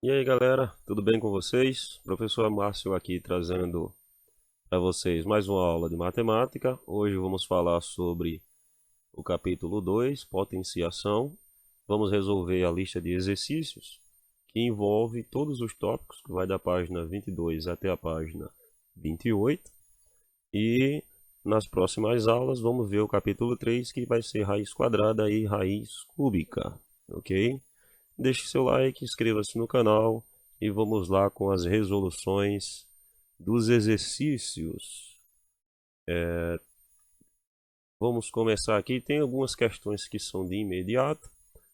E aí galera, tudo bem com vocês? Professor Márcio aqui trazendo para vocês mais uma aula de matemática. Hoje vamos falar sobre o capítulo 2, potenciação. Vamos resolver a lista de exercícios que envolve todos os tópicos, que vai da página 22 até a página 28. E nas próximas aulas vamos ver o capítulo 3, que vai ser raiz quadrada e raiz cúbica, ok? Deixe seu like, inscreva-se no canal e vamos lá com as resoluções dos exercícios. Vamos começar aqui. Tem algumas questões que são de imediato,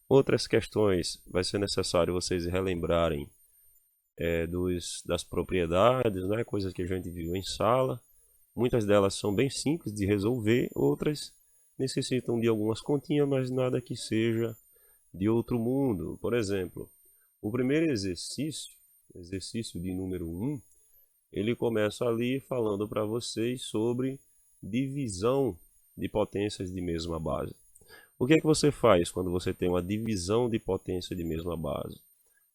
outras questões vai ser necessário vocês relembrarem das propriedades, né? Coisas que a gente viu em sala. Muitas delas são bem simples de resolver, outras necessitam de algumas continhas, mas nada que seja de outro mundo. Por exemplo, o primeiro exercício, exercício de número 1, ele começa ali falando para vocês sobre divisão de potências de mesma base. O que é que você faz quando você tem uma divisão de potência de mesma base?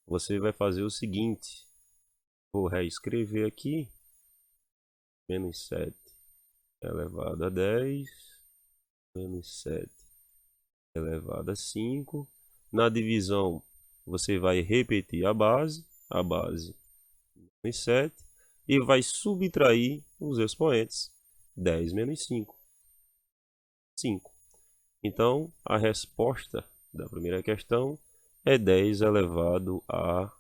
Você vai fazer o seguinte, vou reescrever aqui, menos 7 elevado a 10, menos 7 elevado a 5. Na divisão, você vai repetir a base menos 7, e vai subtrair os expoentes, 10 menos 5, 5. Então, a resposta da primeira questão é 10 elevado a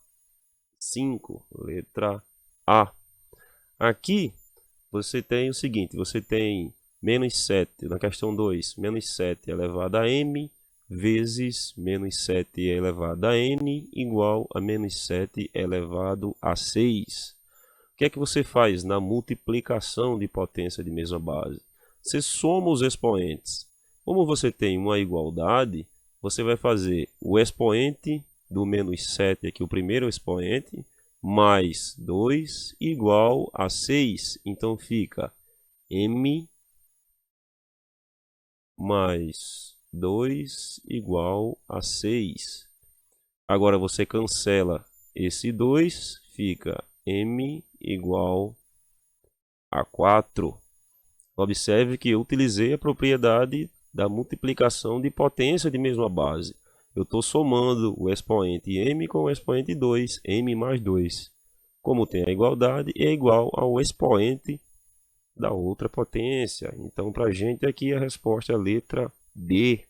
5, letra A. Aqui, você tem o seguinte, você tem menos 7, na questão 2, menos 7 elevado a m, vezes menos 7 elevado a n, igual a menos 7 elevado a 6. O que é que você faz na multiplicação de potência de mesma base? Você soma os expoentes. Como você tem uma igualdade, você vai fazer o expoente do menos 7, aqui o primeiro expoente, mais 2 igual a 6. Então fica m mais 2 igual a 6. Agora você cancela esse 2, fica m igual a 4. Observe que eu utilizei a propriedade da multiplicação de potência de mesma base. Eu estou somando o expoente m com o expoente 2, m mais 2. Como tem a igualdade, é igual ao expoente da outra potência. Então, para a gente aqui a resposta é a letra D.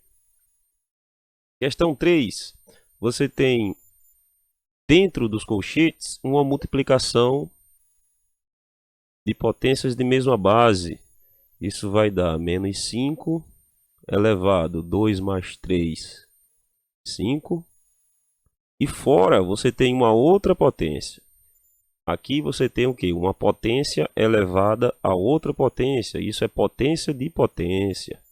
Questão 3. Você tem dentro dos colchetes uma multiplicação de potências de mesma base. Isso vai dar menos 5 elevado 2 mais 3, 5. E fora você tem uma outra potência. Aqui você tem o que? Uma potência elevada a outra potência. Isso é potência de potência.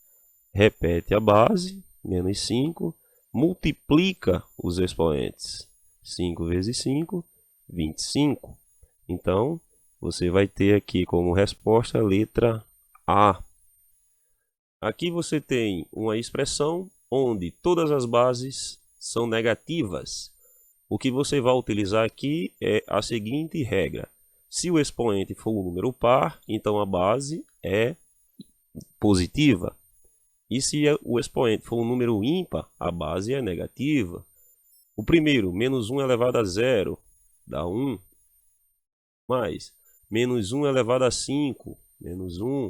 Repete a base, menos 5, multiplica os expoentes. 5 vezes 5, 25. Então, você vai ter aqui como resposta a letra A. Aqui você tem uma expressão onde todas as bases são negativas. O que você vai utilizar aqui é a seguinte regra. Se o expoente for um número par, então a base é positiva. E se o expoente for um número ímpar, a base é negativa. O primeiro, menos 1 elevado a 0, dá 1. Mais, menos 1 elevado a 5, menos 1.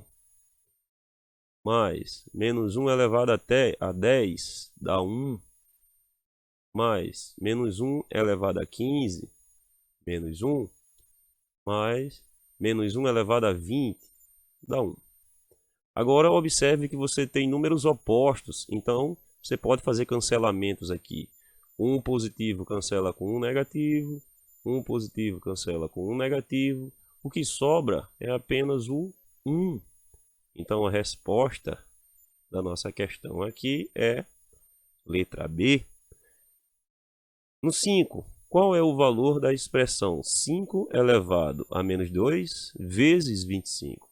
Mais, menos 1 elevado a 10, dá 1. Mais, menos 1 elevado a 15, menos 1. Mais, menos 1 elevado a 20, dá 1. Agora, observe que você tem números opostos, então você pode fazer cancelamentos aqui. Um positivo cancela com um negativo, um positivo cancela com um negativo. O que sobra é apenas o 1. Então, a resposta da nossa questão aqui é letra B. No 5, qual é o valor da expressão 5 elevado a menos 2 vezes 25?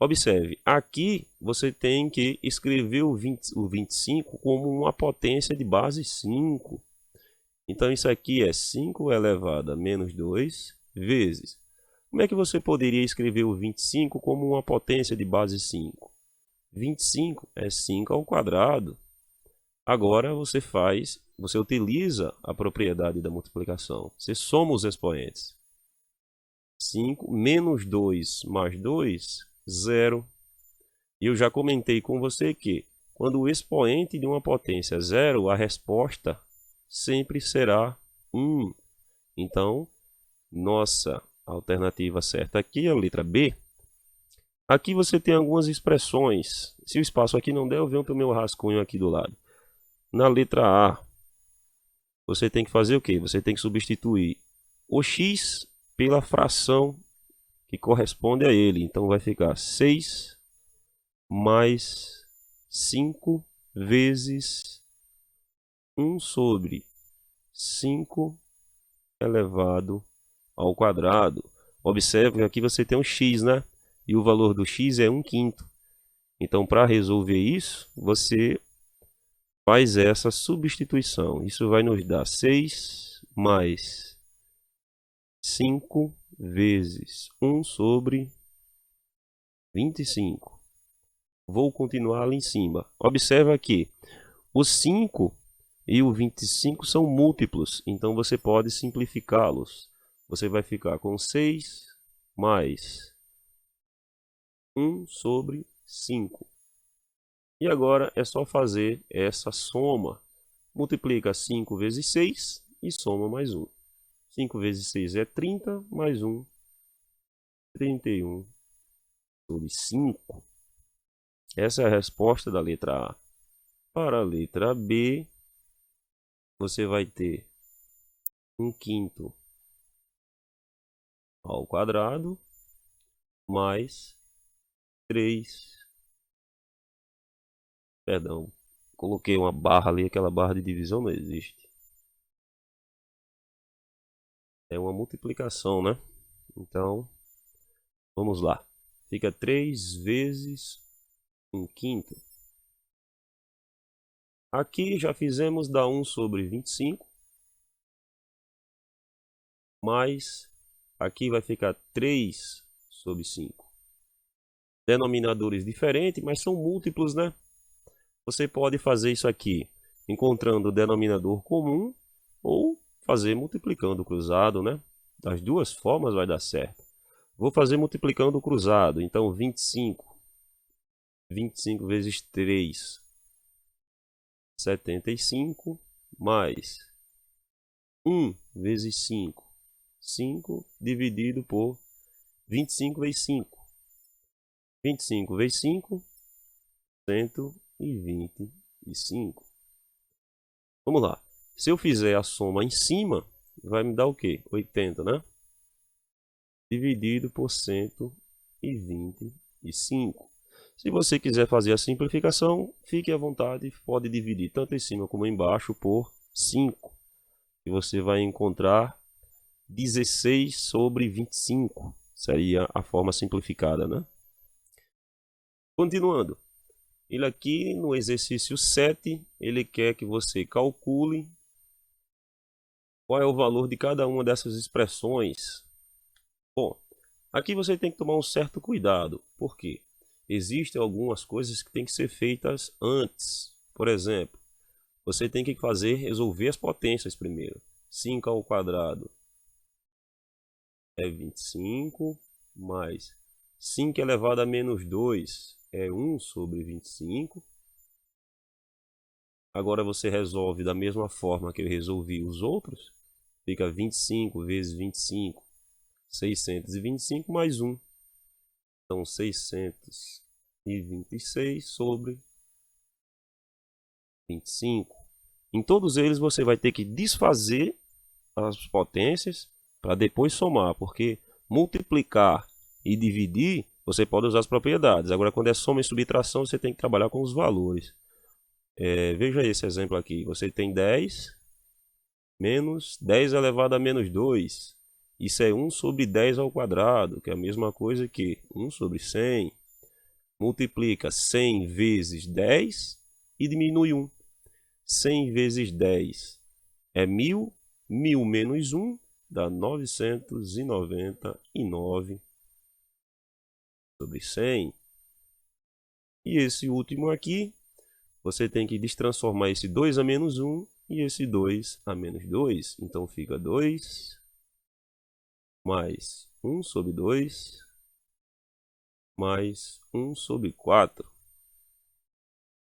Observe, aqui você tem que escrever o 25 como uma potência de base 5. Então isso aqui é 5 elevado a menos 2 vezes. Como é que você poderia escrever o 25 como uma potência de base 5? 25 é 5 ao quadrado. Agora você utiliza a propriedade da multiplicação. Você soma os expoentes. 5 menos 2 mais 2, 0. E eu já comentei com você que quando o expoente de uma potência é 0, a resposta sempre será 1. Então, nossa alternativa certa aqui é a letra B. Aqui você tem algumas expressões. Se o espaço aqui não der, eu venho para o meu rascunho aqui do lado. Na letra A, você tem que fazer o quê? Você tem que substituir o x pela fração que corresponde a ele. Então vai ficar 6 mais 5 vezes 1 sobre 5 elevado ao quadrado. Observe que aqui você tem um x, né? E o valor do x é 1/5. Então, para resolver isso, você faz essa substituição. Isso vai nos dar 6 mais 5 vezes 1 sobre 25. Vou continuar ali em cima. Observa que o 5 e o 25 são múltiplos, então você pode simplificá-los. Você vai ficar com 6 mais 1 sobre 5. E agora é só fazer essa soma. Multiplica 5 vezes 6 e soma mais 1. 5 vezes 6 é 30, mais 1, 31 sobre 5. Essa é a resposta da letra A. Para a letra B, você vai ter 1/5 ao quadrado mais 3. Perdão, coloquei uma barra ali, aquela barra de divisão não existe. É uma multiplicação, né? Então, vamos lá. Fica 3 vezes 1/5. Aqui já fizemos da 1 sobre 25. Mais, aqui vai ficar 3 sobre 5. Denominadores diferentes, mas são múltiplos, né? Você pode fazer isso aqui encontrando o denominador comum ou fazer multiplicando o cruzado, né? Das duas formas vai dar certo. Vou fazer multiplicando o cruzado, então 25. 25 vezes 3, 75, mais 1 vezes 5, 5 dividido por 25 vezes 5. 25 vezes 5, 125. Vamos lá. Se eu fizer a soma em cima, vai me dar o quê? 80, né? Dividido por 125. Se você quiser fazer a simplificação, fique à vontade, pode dividir tanto em cima como embaixo por 5. E você vai encontrar 16 sobre 25. Seria a forma simplificada, né? Continuando. Ele aqui no exercício 7, ele quer que você calcule qual é o valor de cada uma dessas expressões. Bom, aqui você tem que tomar um certo cuidado. Por quê? Existem algumas coisas que têm que ser feitas antes. Por exemplo, você tem que resolver as potências primeiro. 5 ao quadrado é 25, mais 5 elevado a menos 2 é 1 sobre 25. Agora você resolve da mesma forma que eu resolvi os outros. Fica 25 vezes 25, 625 mais 1. Então, 626 sobre 25. Em todos eles você vai ter que desfazer as potências para depois somar, porque multiplicar e dividir, você pode usar as propriedades. Agora, quando é soma e subtração, você tem que trabalhar com os valores. Veja esse exemplo aqui. Você tem 10 menos 10 elevado a menos 2. Isso é 1 sobre 10 ao quadrado, que é a mesma coisa que 1 sobre 100. Multiplica 100 vezes 10 e diminui 1. 100 vezes 10 é 1000, 1000 menos 1 dá 999 sobre 100. E esse último aqui, você tem que destransformar esse 2 a menos 1 e esse 2 a menos 2. Então fica 2 mais 1 sobre 2 mais 1 sobre 4.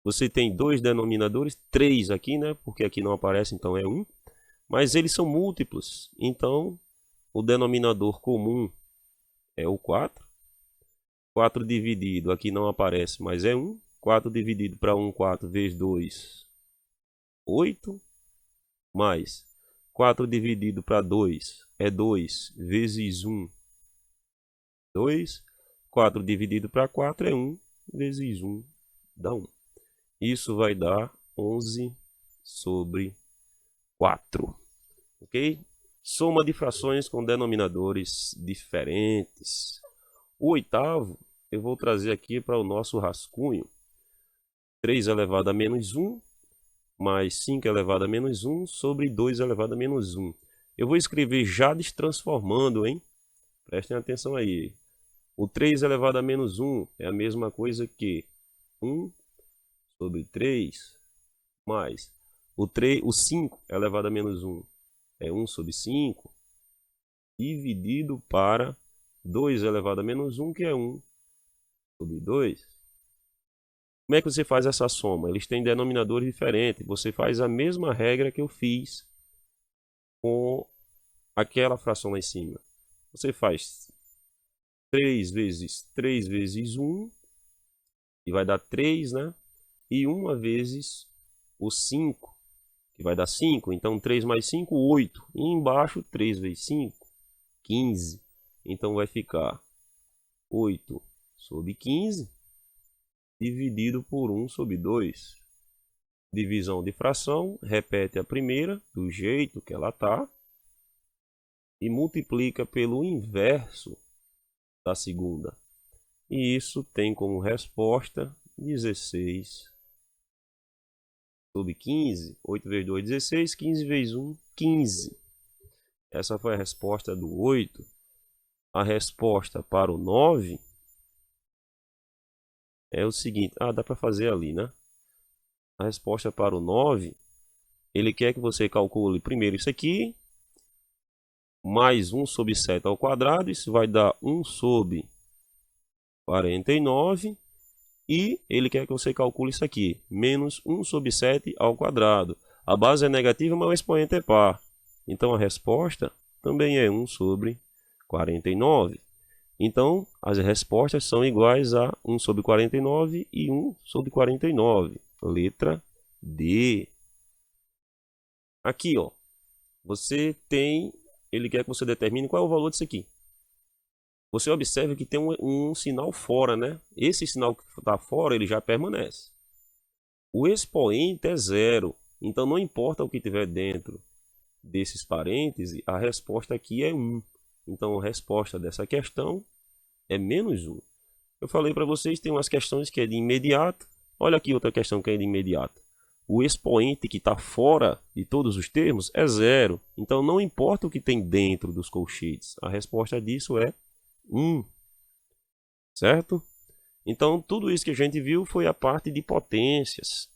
Você tem dois denominadores, 3 aqui, né? Porque aqui não aparece, então é 1. Mas eles são múltiplos, então o denominador comum é o 4. 4 dividido, aqui não aparece, mas é 1. 4 dividido para 1, 4 vezes 2, 8. Mais 4 dividido para 2 é 2 vezes 1, 2. 4 dividido para 4 é 1 vezes 1, dá 1. Isso vai dar 11 sobre 4. Ok? Soma de frações com denominadores diferentes. O oitavo eu vou trazer aqui para o nosso rascunho. 3 elevado a menos 1 mais 5 elevado a menos 1 sobre 2 elevado a menos 1. Eu vou escrever já destransformando, hein? Prestem atenção aí. O 3 elevado a menos 1 é a mesma coisa que 1 sobre 3 mais o 5 elevado a menos 1 é 1 sobre 5 dividido para 2 elevado a menos 1, que é 1 sobre 2. Como é que você faz essa soma? Eles têm denominadores diferentes. Você faz a mesma regra que eu fiz com aquela fração lá em cima. Você faz 3 vezes 1, que vai dar 3, né? E 1 vezes o 5, que vai dar 5. Então 3 mais 5, 8. E embaixo 3 vezes 5, 15. Então vai ficar 8 sobre 15 dividido por 1 sobre 2. Divisão de fração, repete a primeira do jeito que ela está e multiplica pelo inverso da segunda. E isso tem como resposta 16 sobre 15. 8 vezes 2, 16. 15 vezes 1, 15. Essa foi a resposta do 8. A resposta para o 9 é o seguinte. Dá para fazer ali, né? A resposta para o 9, ele quer que você calcule primeiro isso aqui, mais 1 sobre 7 ao quadrado, isso vai dar 1 sobre 49, e ele quer que você calcule isso aqui, menos 1 sobre 7 ao quadrado. A base é negativa, mas o expoente é par. Então a resposta também é 1 sobre 49. Então as respostas são iguais a 1 sobre 49 e 1 sobre 49. Letra D. Aqui, ó, você tem, ele quer que você determine qual é o valor disso aqui. Você observa que tem um sinal fora, né? Esse sinal que está fora, ele já permanece. O expoente é 0, então não importa o que tiver dentro desses parênteses, a resposta aqui é 1. Então a resposta dessa questão é menos 1. Eu falei para vocês, tem umas questões que é de imediato. Olha aqui outra questão que é de imediato. O expoente que está fora de todos os termos é 0. Então não importa o que tem dentro dos colchetes. A resposta disso é 1. Certo? Então tudo isso que a gente viu foi a parte de potências.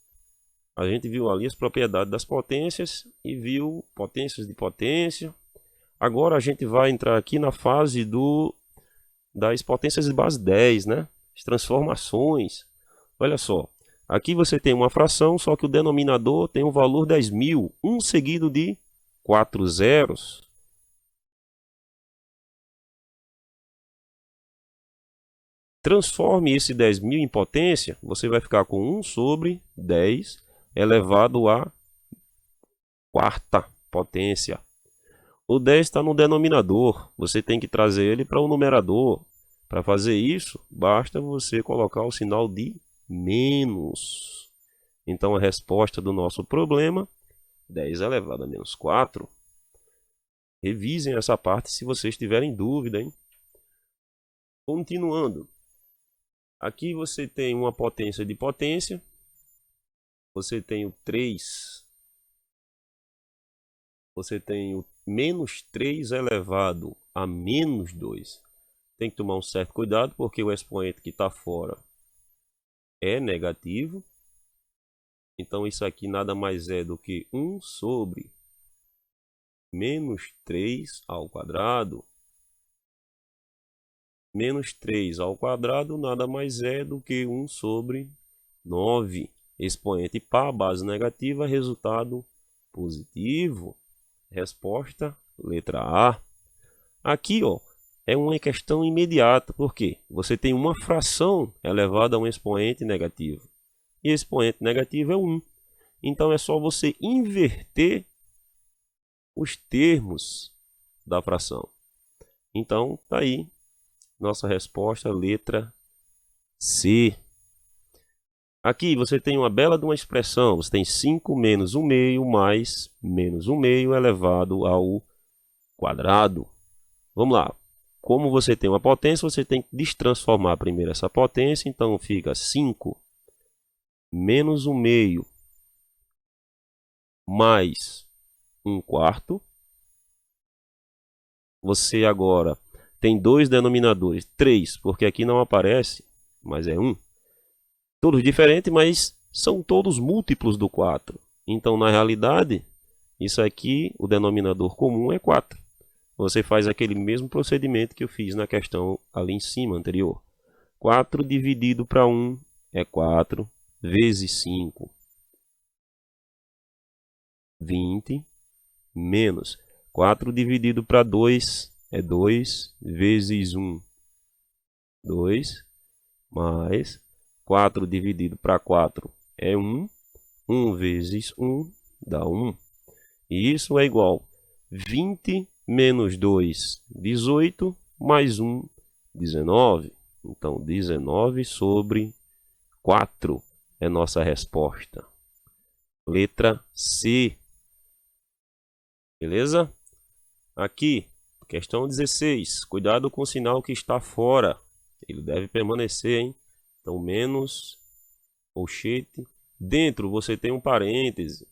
A gente viu ali as propriedades das potências e viu potências de potência. Agora a gente vai entrar aqui na fase das potências de base 10, né? As transformações. Olha só, aqui você tem uma fração, só que o denominador tem o valor 10.000, um seguido de 4 zeros. Transforme esse 10.000 em potência, você vai ficar com 1 sobre 10 elevado à quarta potência. O 10 está no denominador, você tem que trazer ele para o numerador. Para fazer isso, basta você colocar o sinal de menos. Então a resposta do nosso problema, 10 elevado a menos 4. Revisem essa parte se vocês tiverem dúvida, hein? Continuando. Aqui você tem uma potência de potência. Você tem o 3 você tem o menos 3 elevado a menos 2. Tem que tomar um certo cuidado, porque o expoente que está fora é negativo. Então isso aqui nada mais é do que 1 sobre menos 3 ao quadrado. Menos 3 ao quadrado nada mais é do que 1 sobre 9. Expoente par, base negativa, resultado positivo. Resposta, letra A. Aqui, ó, é uma questão imediata, porque você tem uma fração elevada a um expoente negativo. E expoente negativo é 1. Então é só você inverter os termos da fração. Então, tá aí nossa resposta, letra C. Aqui você tem uma bela de uma expressão. Você tem 5 menos 1 meio mais menos 1 meio elevado ao quadrado. Vamos lá. Como você tem uma potência, você tem que destransformar primeiro essa potência. Então fica 5 menos 1 meio mais 1 quarto. Você agora tem dois denominadores, 3, porque aqui não aparece, mas é 1. Todos diferentes, mas são todos múltiplos do 4. Então, na realidade, isso aqui, o denominador comum é 4. Você faz aquele mesmo procedimento que eu fiz na questão ali em cima, anterior. 4 dividido para 1 é 4, vezes 5, 20, menos 4 dividido para 2 é 2, vezes 1, 2, mais 4 dividido para 4 é 1, 1 vezes 1 dá 1. E isso é igual 20 menos 2, 18, mais 1, 19. Então, 19 sobre 4 é nossa resposta. Letra C. Beleza? Aqui, questão 16. Cuidado com o sinal que está fora. Ele deve permanecer, hein? Então, menos, colchete. Dentro você tem um parêntese.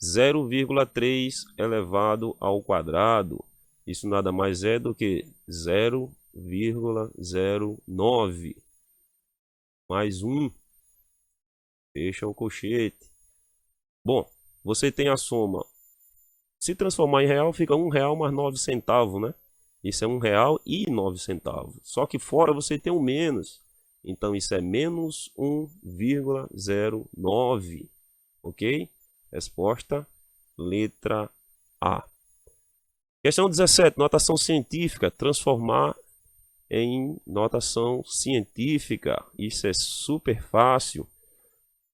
0,3 elevado ao quadrado. Isso nada mais é do que 0,09. Mais 1. Fecha o colchete. Bom, você tem a soma. Se transformar em real, fica R$1 mais 9 centavos, né? Isso é R$1,09. Só que fora você tem um menos. Então isso é menos 1,09. Ok? Resposta, letra A. Questão 17. Notação científica. Transformar em notação científica. Isso é super fácil.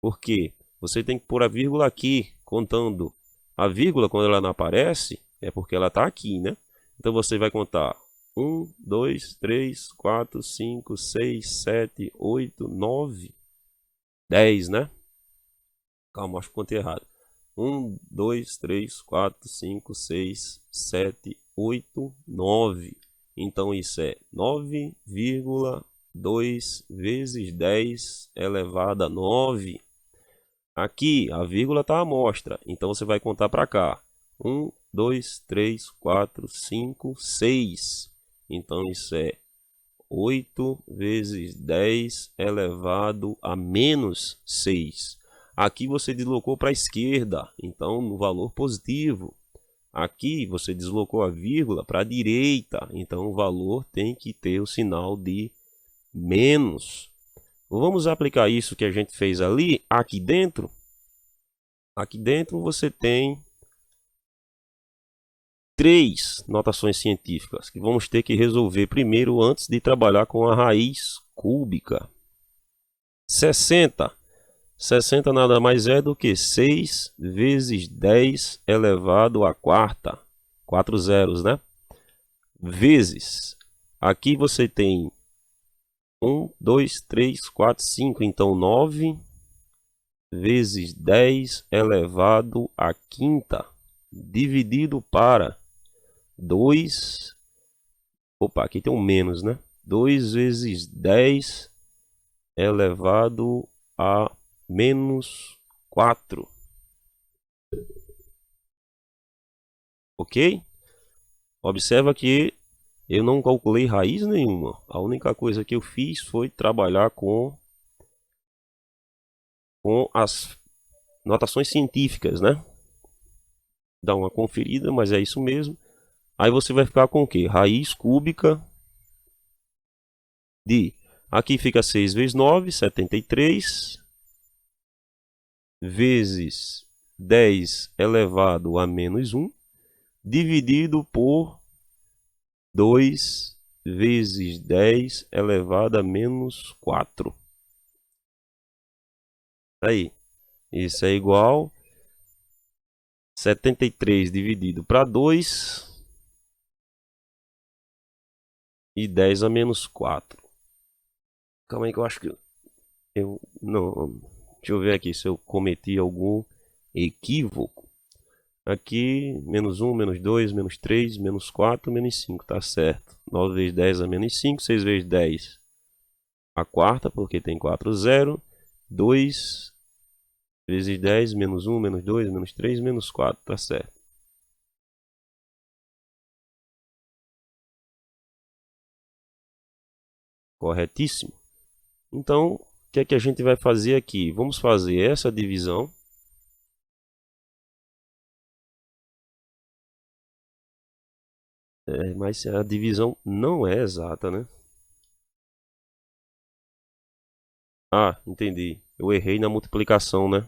Porque você tem que pôr a vírgula aqui, contando. A vírgula, quando ela não aparece, é porque ela está aqui, né? Então você vai contar 1, 2, 3, 4, 5, 6, 7, 8, 9, 10, né? Calma, acho que contei errado. 1, 2, 3, 4, 5, 6, 7, 8, 9. Então isso é 9,2 vezes 10 elevado a 9. Aqui a vírgula está à mostra, então você vai contar para cá. 1, 2, 3, 4, 5, 6. Então isso é 8 vezes 10 elevado a menos 6. Aqui você deslocou para a esquerda, então no valor positivo. Aqui você deslocou a vírgula para a direita, então o valor tem que ter o sinal de menos. Vamos aplicar isso que a gente fez ali, aqui dentro. Aqui dentro você tem 3 notações científicas que vamos ter que resolver primeiro antes de trabalhar com a raiz cúbica. 60. 60 nada mais é do que 6 vezes 10 elevado à quarta. 4 zeros, né? Vezes. Aqui você tem 1, 2, 3, 4, 5. Então 9 vezes 10 elevado à quinta. Dividido para 2. Opa, aqui tem um menos, né? 2 vezes 10 elevado a menos 4. Ok? Observa que eu não calculei raiz nenhuma. A única coisa que eu fiz foi trabalhar com as notações científicas, né? Dá uma conferida, mas é isso mesmo. Aí você vai ficar com o quê? Raiz cúbica de... Aqui fica 6 vezes 9, 73. Vezes 10 elevado a menos 1. Dividido por 2 vezes 10 elevado a menos 4. Aí, isso é igual 73 dividido para 2 e 10 a menos 4. Calma aí que eu acho que eu não... Deixa eu ver aqui se eu cometi algum equívoco. Aqui, menos 1, menos 2, menos 3, menos 4, menos 5, tá certo. 9 vezes 10 a menos 5, 6 vezes 10 a quarta, porque tem 4, 0. 2 vezes 10, menos 1, menos 2, menos 3, menos 4, tá certo. Corretíssimo. Então, o que é que a gente vai fazer aqui? Vamos fazer essa divisão. Mas a divisão não é exata, né? Ah, entendi. Eu errei na multiplicação, né?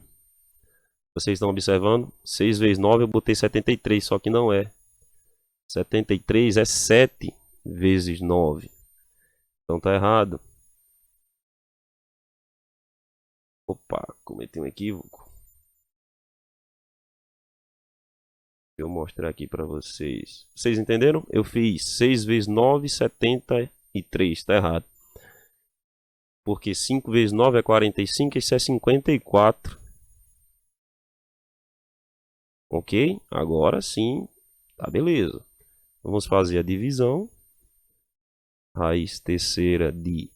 Vocês estão observando? 6 vezes 9 eu botei 73, só que não é. 73 é 7 vezes 9. Então tá errado. Opa, cometi um equívoco. Deixa eu mostrar aqui para vocês. Vocês entenderam? Eu fiz 6 vezes 9, 73. Tá errado. Porque 5 vezes 9 é 45, isso é 54. Ok? Agora sim, tá beleza. Vamos fazer a divisão. Raiz terceira de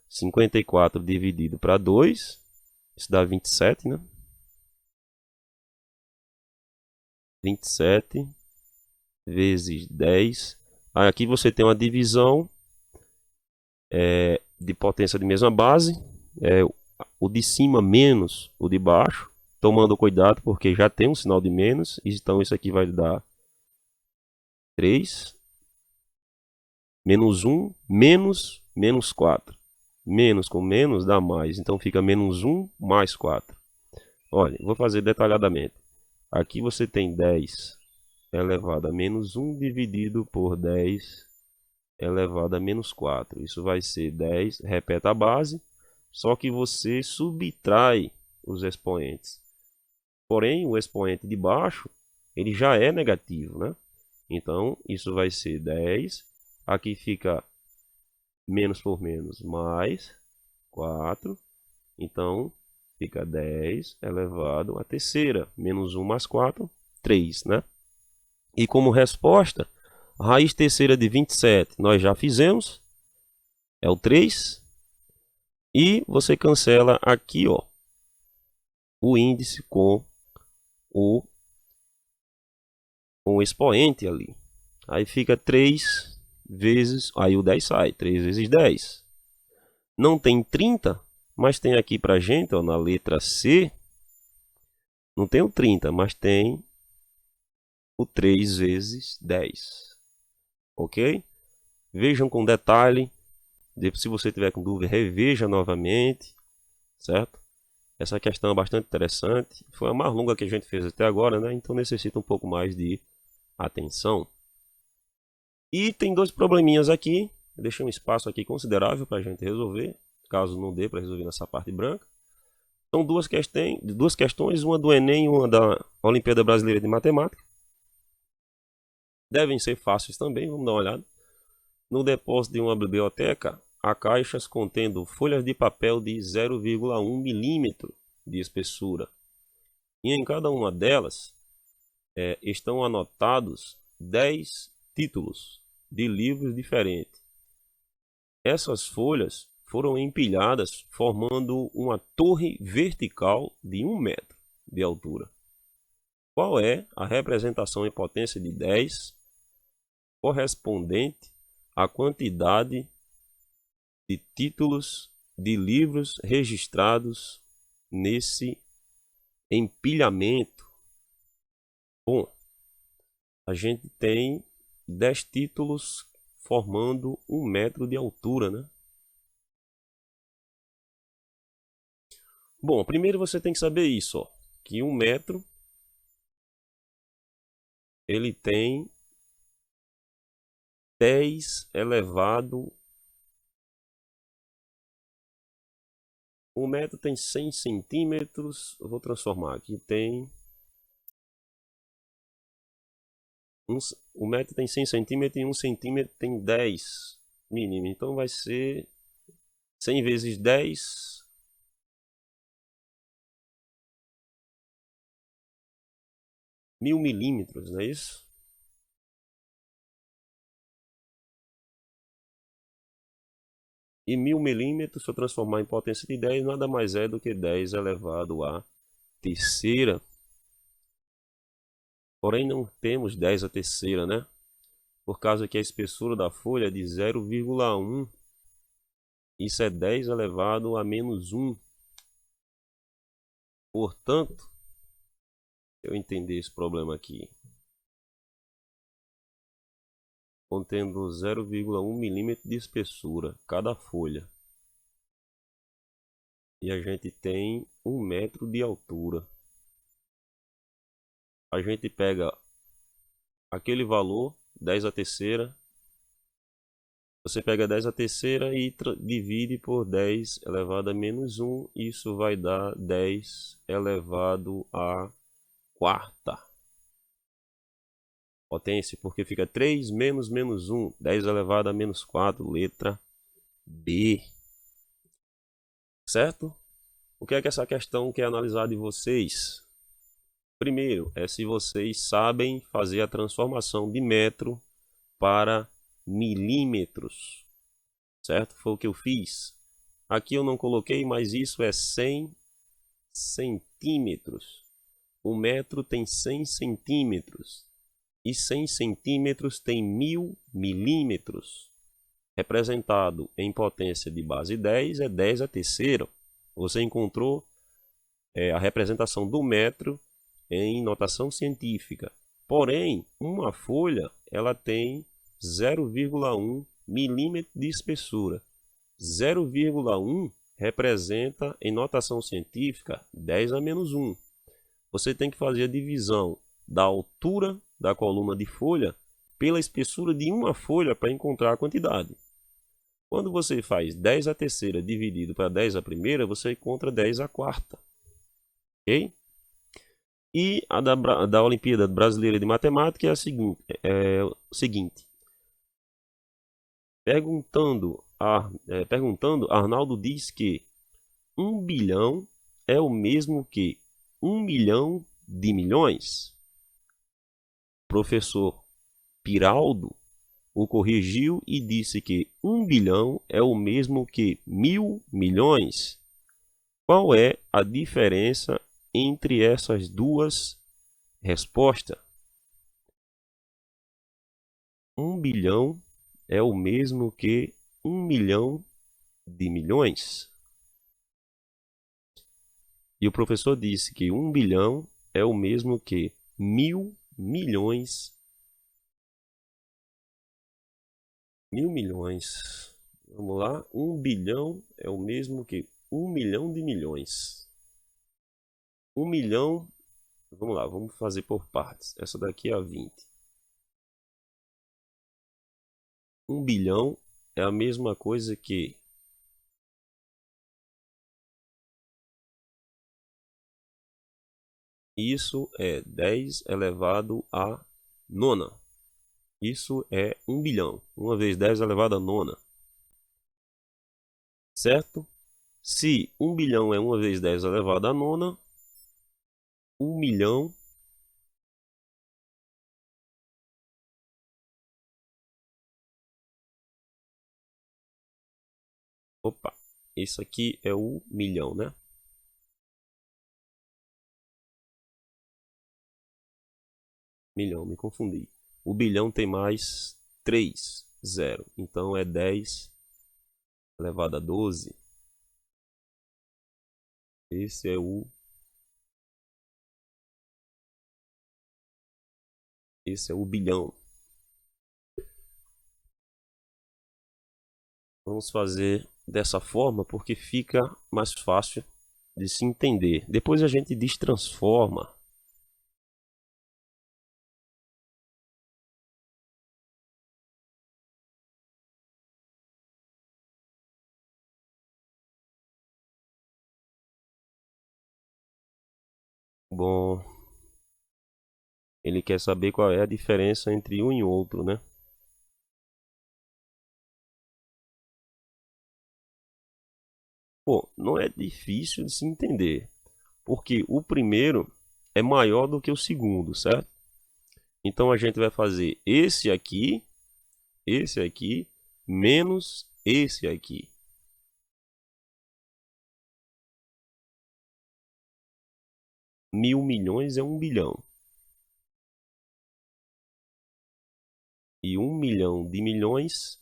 54 dividido para 2. Isso dá 27, né? 27 vezes 10. Aí aqui você tem uma divisão de potência de mesma base. O de cima menos o de baixo. Tomando cuidado porque já tem um sinal de menos. Então isso aqui vai dar 3. Menos 1, menos 4. Menos com menos dá mais. Então fica menos 1 mais 4. Olha, vou fazer detalhadamente. Aqui você tem 10 elevado a menos 1 dividido por 10 elevado a menos 4. Isso vai ser 10, repete a base, só que você subtrai os expoentes. Porém, o expoente de baixo, ele já é negativo, né? Então, isso vai ser 10. Aqui fica menos por menos, mais 4. Então, fica 10 elevado à terceira. Menos 1 mais 4, 3, né? E como resposta, a raiz terceira de 27 nós já fizemos. É o 3. E você cancela aqui, ó, o índice com o expoente ali. Aí fica 3 vezes... Aí o 10 sai. 3 vezes 10. Não tem 30, mas tem aqui pra gente, ó, na letra C. Não tem o 30, mas tem o 3 vezes 10. Ok? Vejam com detalhe. Se você tiver com dúvida, reveja novamente. Certo? Essa questão é bastante interessante. Foi a mais longa que a gente fez até agora, né? Então necessita um pouco mais de atenção. E tem dois probleminhas aqui. Eu deixei um espaço aqui considerável para a gente resolver, caso não dê para resolver nessa parte branca. São duas questões, uma do Enem e uma da Olimpíada Brasileira de Matemática. Devem ser fáceis também, vamos dar uma olhada. No depósito de uma biblioteca, há caixas contendo folhas de papel de 0,1 milímetro de espessura. E em cada uma delas estão anotados 10 títulos de livros diferentes. Essas folhas foram empilhadas formando uma torre vertical de 1 metro de altura. Qual é a representação em potência de 10 correspondente à quantidade de títulos de livros registrados nesse empilhamento? Bom, a gente tem 10 títulos formando 1 metro de altura, né? Bom, primeiro você tem que saber isso, ó, que 1 metro ele tem 10 elevado. 1 metro tem 100 centímetros. Eu vou transformar aqui. Tem 1 metro tem 100 centímetros e 1 centímetro tem 10 milímetros. Então vai ser 100 vezes 10. 1000 milímetros, não é isso? E 1000 milímetros, se eu transformar em potência de 10, nada mais é do que 10 elevado à terceira. Porém, não temos 10 à terceira, né? Por causa que a espessura da folha é de 0,1. Isso é 10 elevado a menos 1. Portanto, eu entender esse problema aqui, contendo 0,1 milímetro de espessura cada folha, e a gente tem 1 metro de altura. A gente pega aquele valor, 10 à terceira, você pega 10 à terceira e divide por 10 elevado a menos 1, isso vai dar 10 elevado a quarta potência, porque fica 3 menos menos 1, 10 elevado a menos 4, letra B. Certo? O que é que essa questão quer analisar de vocês? Primeiro, é se vocês sabem fazer a transformação de metro para milímetros. Certo? Foi o que eu fiz. Aqui eu não coloquei, mas isso é 100 centímetros. 1 metro tem 100 centímetros. E 100 centímetros tem 1000 milímetros. Representado em potência de base 10 é 10 à terceira. Você encontrou a representação do metro em notação científica. Porém, uma folha ela tem 0,1 milímetro de espessura. 0,1 representa em notação científica 10 a menos 1. Você tem que fazer a divisão da altura da coluna de folha pela espessura de uma folha para encontrar a quantidade. Quando você faz 10 à terceira dividido para 10 à primeira, você encontra 10 à quarta. Ok? E a da Olimpíada Brasileira de Matemática é o seguinte. Perguntando, Arnaldo diz que 1 bilhão é o mesmo que 1 milhão de milhões. Professor Piraldo o corrigiu e disse que 1 bilhão é o mesmo que 1000 milhões. Qual é a diferença entre essas duas respostas? 1 bilhão é o mesmo que 1 milhão de milhões. E o professor disse que 1 bilhão é o mesmo que 1000 milhões. 1000 milhões. Vamos lá. 1 bilhão é o mesmo que 1 milhão de milhões. 1 milhão. Vamos lá, vamos fazer por partes. Essa daqui é a 20. 1 bilhão é a mesma coisa que isso é 10 elevado a nona. Isso é 1 bilhão. 1 vezes 10 elevado a nona. Certo? Se 1 bilhão é 1 vezes 10 elevado a nona, 1 milhão Opa, isso aqui é o milhão, né? Milhão, me confundi. O bilhão tem mais 3, 0. Então é 10 elevado a 12. Esse é o bilhão. Vamos fazer dessa forma porque fica mais fácil de se entender. Depois a gente destransforma. Bom, ele quer saber qual é a diferença entre um e outro, né? Pô, não é difícil de se entender, porque o primeiro é maior do que o segundo, certo? Então a gente vai fazer esse aqui, menos esse aqui. Mil milhões é 1 bilhão. E 1 milhão de milhões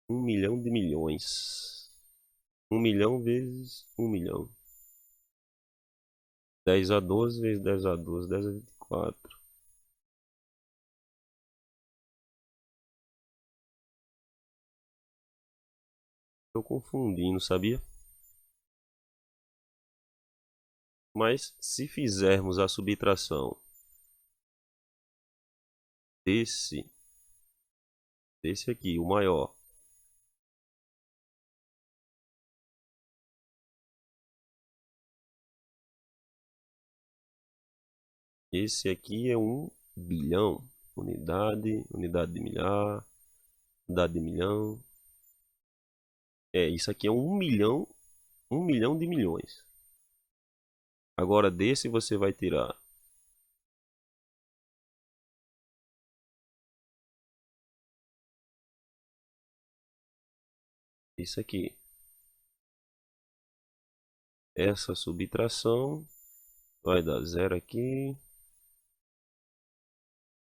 um milhão de milhões. 1 milhão vezes 1 milhão. 10 a 12 vezes 10 a 12, 10 a 24. Estou confundindo, sabia? Mas se fizermos a subtração desse aqui, o maior, esse aqui é 1 bilhão. Unidade, unidade de milhar, unidade de milhão. Isso aqui é 1 milhão, 1 milhão de milhões. Agora desse você vai tirar isso aqui. Essa subtração vai dar 0 aqui,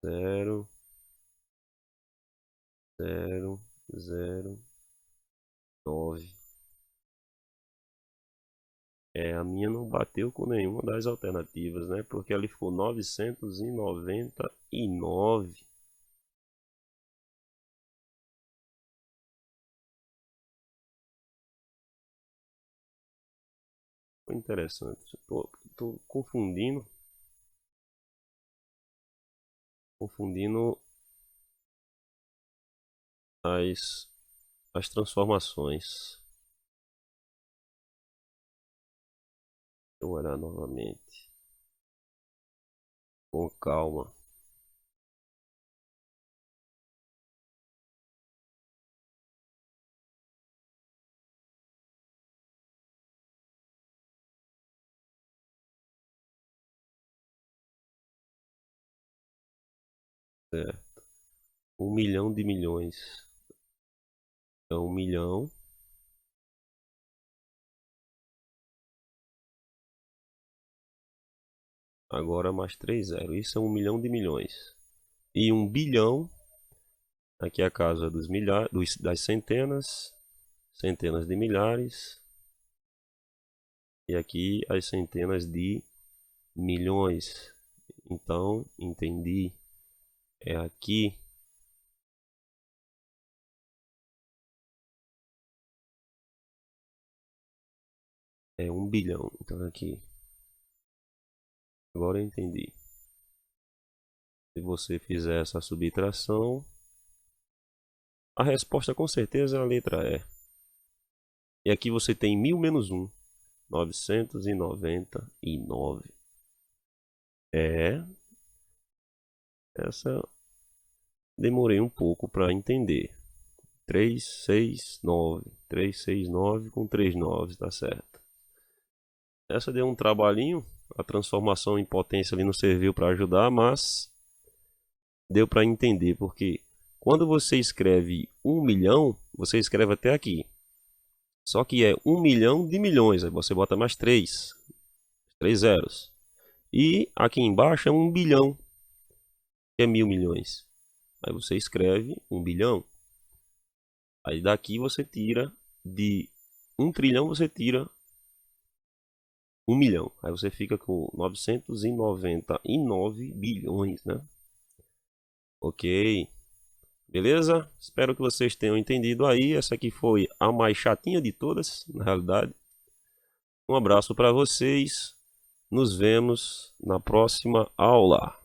0, 0, 0, 9. A minha não bateu com nenhuma das alternativas, né? Porque ali ficou 999. Foi interessante. Tô confundindo as transformações. Vou olhar novamente. Com calma. Certo. 1 milhão de milhões. É 1 milhão. Agora mais 3 zeros. Isso é 1 milhão de milhões. E 1 bilhão. Aqui é a casa das centenas. Centenas de milhares. E aqui as centenas de milhões. Então, entendi. É aqui. É 1 bilhão. Então aqui. Agora eu entendi. Se você fizer essa subtração, a resposta com certeza é a letra E. E aqui você tem 1000 menos 1. 999. Essa demorei um pouco para entender. 369. 369 com 3 9, tá certo. Essa deu um trabalhinho. A transformação em potência ali não serviu para ajudar, mas deu para entender, porque quando você escreve 1 milhão, você escreve até aqui. Só que é 1 milhão de milhões. Aí você bota mais 3 zeros. E aqui embaixo é 1 bilhão, que é 1.000 milhões. Aí você escreve 1 bilhão. Aí daqui você tira de 1 trilhão, você tira 1 milhão. Aí você fica com 999 bilhões, né? Ok. Beleza? Espero que vocês tenham entendido aí. Essa aqui foi a mais chatinha de todas, na realidade. Um abraço para vocês. Nos vemos na próxima aula.